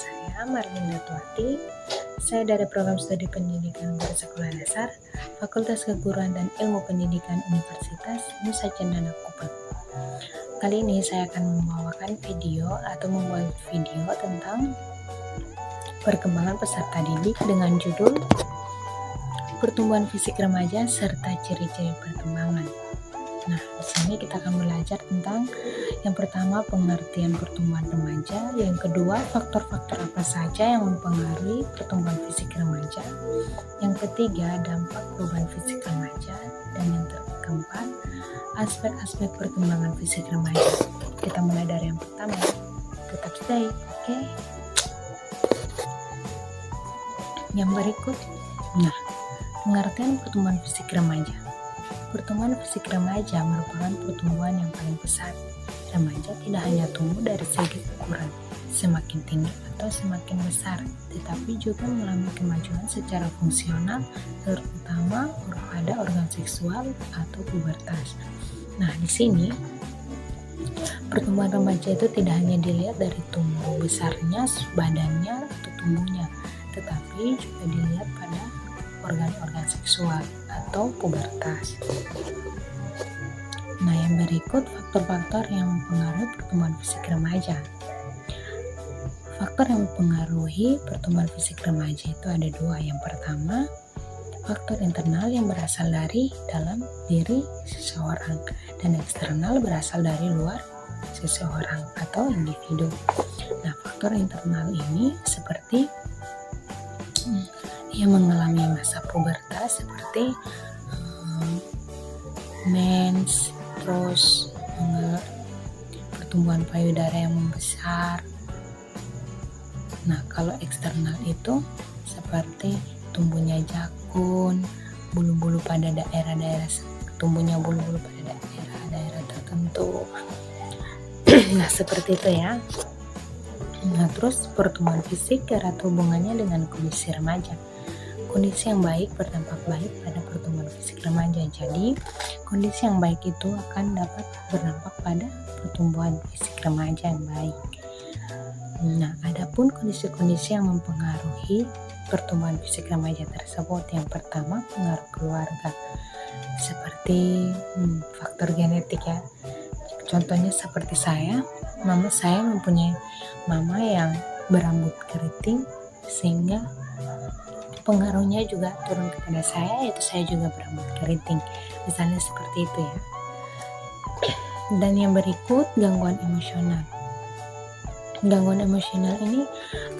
saya Marlinda Tuati. Saya dari Program Studi Pendidikan Guru Sekolah Dasar, Fakultas Keguruan dan Ilmu Pendidikan Universitas Nusa Cendana Kupang. Kali ini saya akan membawakan membuat video tentang perkembangan peserta didik dengan judul Pertumbuhan Fisik Remaja serta Ciri-ciri Perkembangan. Nah, di sini kita akan belajar tentang yang pertama pengertian pertumbuhan remaja, yang kedua faktor-faktor apa saja yang mempengaruhi pertumbuhan fisik remaja, yang ketiga dampak perubahan fisik remaja, dan yang keempat aspek-aspek perkembangan fisik remaja. Kita mulai dari yang pertama, tetap stay, oke? Yang berikut, nah, pengertian pertumbuhan fisik remaja. Pertumbuhan fisik remaja merupakan pertumbuhan yang paling pesat. Remaja tidak hanya tumbuh dari segi ukuran, semakin tinggi atau semakin besar, tetapi juga mengalami kemajuan secara fungsional, terutama pada organ seksual atau pubertas. Nah, di sini pertumbuhan remaja itu tidak hanya dilihat dari tumbuh besarnya badannya atau tubuhnya, tetapi juga dilihat pada organ-organ seksual atau pubertas. Nah, yang berikut faktor-faktor yang mempengaruhi pertumbuhan fisik remaja. Faktor yang mempengaruhi pertumbuhan fisik remaja itu ada dua. Yang pertama, faktor internal yang berasal dari dalam diri seseorang, dan eksternal berasal dari luar seseorang atau individu. Nah, faktor internal ini seperti yang mengalami masa pubertas seperti mens, terus pertumbuhan payudara yang membesar. Nah, kalau eksternal itu seperti tumbuhnya jakun, bulu-bulu pada daerah-daerah tumbuhnya bulu-bulu pada daerah-daerah tertentu. Nah, seperti itu ya. Nah, terus pertumbuhan fisik erat hubungannya dengan kondisi remaja. Kondisi yang baik berdampak baik pada pertumbuhan fisik remaja. Jadi, kondisi yang baik itu akan dapat berdampak pada pertumbuhan fisik remaja yang baik. Nah, adapun kondisi-kondisi yang mempengaruhi pertumbuhan fisik remaja tersebut, yang pertama pengaruh keluarga, seperti faktor genetik ya. Contohnya seperti saya mempunyai mama yang berambut keriting, sehingga pengaruhnya juga turun kepada saya, yaitu saya juga berambut keriting, misalnya seperti itu ya. Dan yang berikut, gangguan emosional. Gangguan emosional ini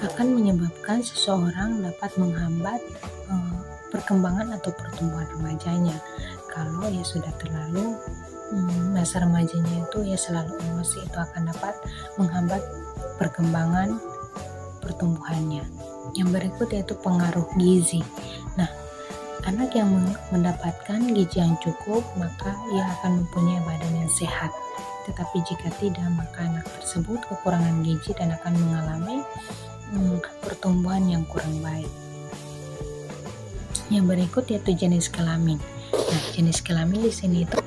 akan menyebabkan seseorang dapat menghambat perkembangan atau pertumbuhan remajanya. Kalau ya sudah terlalu masa remajanya itu ya selalu emosi, itu akan dapat menghambat perkembangan pertumbuhannya. Yang berikut yaitu pengaruh gizi. Nah, anak yang mendapatkan gizi yang cukup, maka ia akan mempunyai badan yang sehat. Tetapi jika tidak, maka anak tersebut kekurangan gizi dan akan mengalami pertumbuhan yang kurang baik. Yang berikut yaitu jenis kelamin. Nah, jenis kelamin di sini itu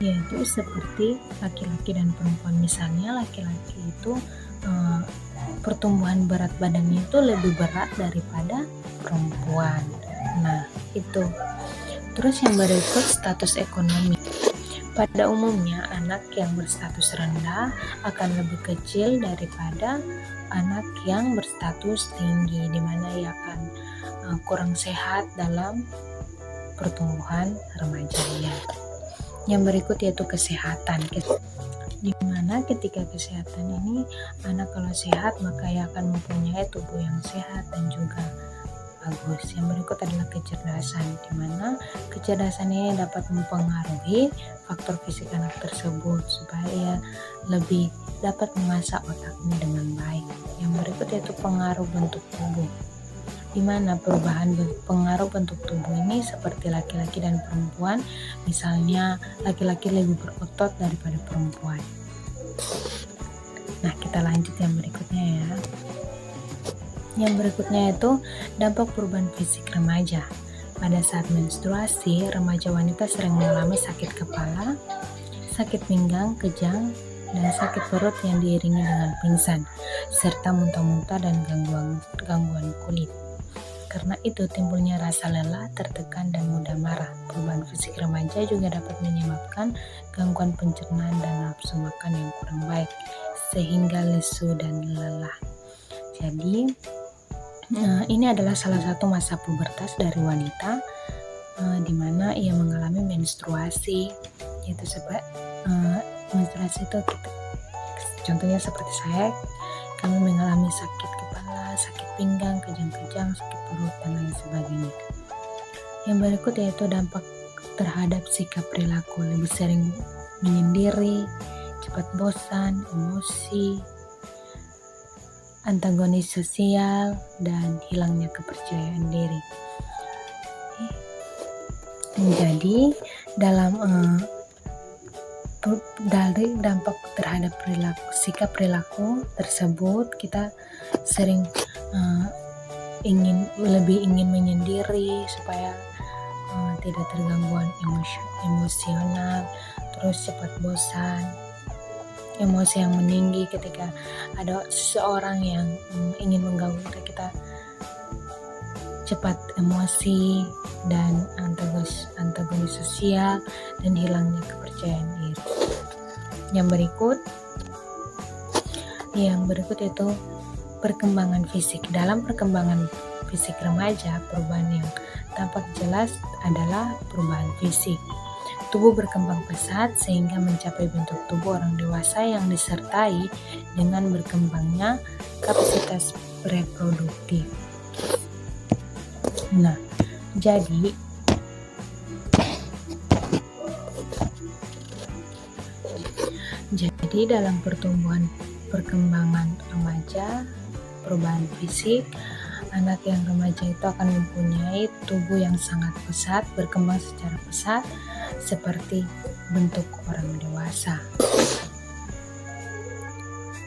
yaitu seperti laki-laki dan perempuan. Misalnya laki-laki itu pertumbuhan berat badannya itu lebih berat daripada perempuan. Nah, itu. Terus yang berikut status ekonomi. Pada umumnya anak yang berstatus rendah akan lebih kecil daripada anak yang berstatus tinggi, di mana ia akan kurang sehat dalam pertumbuhan remajanya. Yang berikut yaitu kesehatan. Di mana ketika kesehatan ini, anak kalau sehat maka ia akan mempunyai tubuh yang sehat dan juga bagus. Yang berikut adalah kecerdasan, di mana kecerdasan ini dapat mempengaruhi faktor fisik anak tersebut supaya ia lebih dapat mengasah otaknya dengan baik. Yang berikut yaitu pengaruh bentuk tubuh, di mana perubahan pengaruh bentuk tubuh ini seperti laki-laki dan perempuan. Misalnya laki-laki lebih berotot daripada perempuan. Nah, kita lanjut yang berikutnya ya. Yang berikutnya itu dampak perubahan fisik remaja. Pada saat menstruasi, remaja wanita sering mengalami sakit kepala, sakit pinggang, kejang, dan sakit perut yang diiringi dengan pingsan, serta muntah-muntah dan gangguan kulit. Karena itu timbulnya rasa lelah, tertekan, dan mudah marah. Perubahan fisik remaja juga dapat menyebabkan gangguan pencernaan dan nafsu makan yang kurang baik, sehingga lesu dan lelah. Jadi, ini adalah salah satu masa pubertas dari wanita, di mana ia mengalami menstruasi, yaitu menstruasi itu contohnya seperti saya, kami mengalami sakit kepala, sakit pinggang, kejang-kejang, sakit perut, dan lain sebagainya. Yang berikut yaitu dampak terhadap sikap perilaku, lebih sering menyendiri, cepat bosan, emosi, antagonis sosial, dan hilangnya kepercayaan diri. Jadi dari dampak terhadap sikap perilaku tersebut, kita sering ingin menyendiri supaya tidak tergangguan emosional, terus cepat bosan, emosi yang meninggi ketika ada seseorang yang ingin mengganggu kita, cepat emosi dan antagonis sosial, dan hilangnya kepercayaan diri. Yang berikut yaitu perkembangan fisik. Dalam perkembangan fisik remaja, perubahan yang tampak jelas adalah perubahan fisik. Tubuh berkembang pesat sehingga mencapai bentuk tubuh orang dewasa yang disertai dengan berkembangnya kapasitas reproduktif. Nah, jadi dalam perkembangan remaja, perubahan fisik, anak yang remaja itu akan mempunyai tubuh yang sangat pesat, berkembang secara pesat seperti bentuk orang dewasa.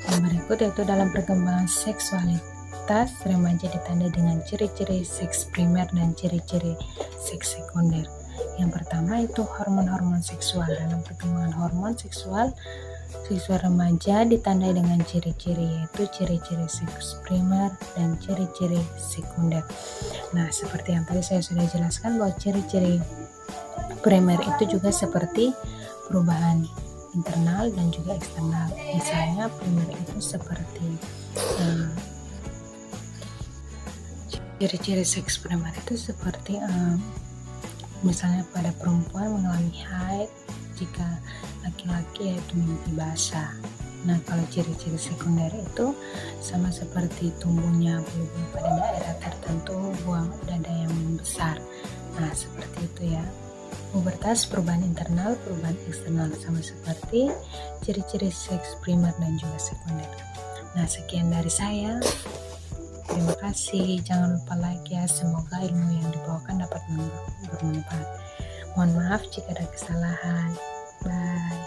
Yang berikut yaitu dalam perkembangan seksualitas, remaja ditandai dengan ciri-ciri seks primer dan ciri-ciri seks sekunder. Yang pertama itu hormon-hormon seksual. Dalam perkembangan hormon seksual remaja ditandai dengan ciri-ciri, yaitu ciri-ciri seks primer dan ciri-ciri sekunder. Nah, seperti yang tadi saya sudah jelaskan bahwa ciri-ciri primer itu juga seperti perubahan internal dan juga eksternal. Misalnya primer itu seperti ciri-ciri seks primer itu seperti misalnya pada perempuan mengalami haid, jika laki-laki yaitu mimpi basah. Nah, kalau ciri-ciri sekunder itu sama seperti tumbuhnya bulu-bulu pada daerah tertentu, buang dada yang membesar. Nah, seperti itu ya. Pubertas, perubahan internal, perubahan eksternal, sama seperti ciri-ciri seks primer dan juga sekunder. Nah, sekian dari saya. Terima kasih. Jangan lupa like ya. Semoga ilmu yang dibawakan dapat bermanfaat. Mohon maaf jika ada kesalahan. Bye.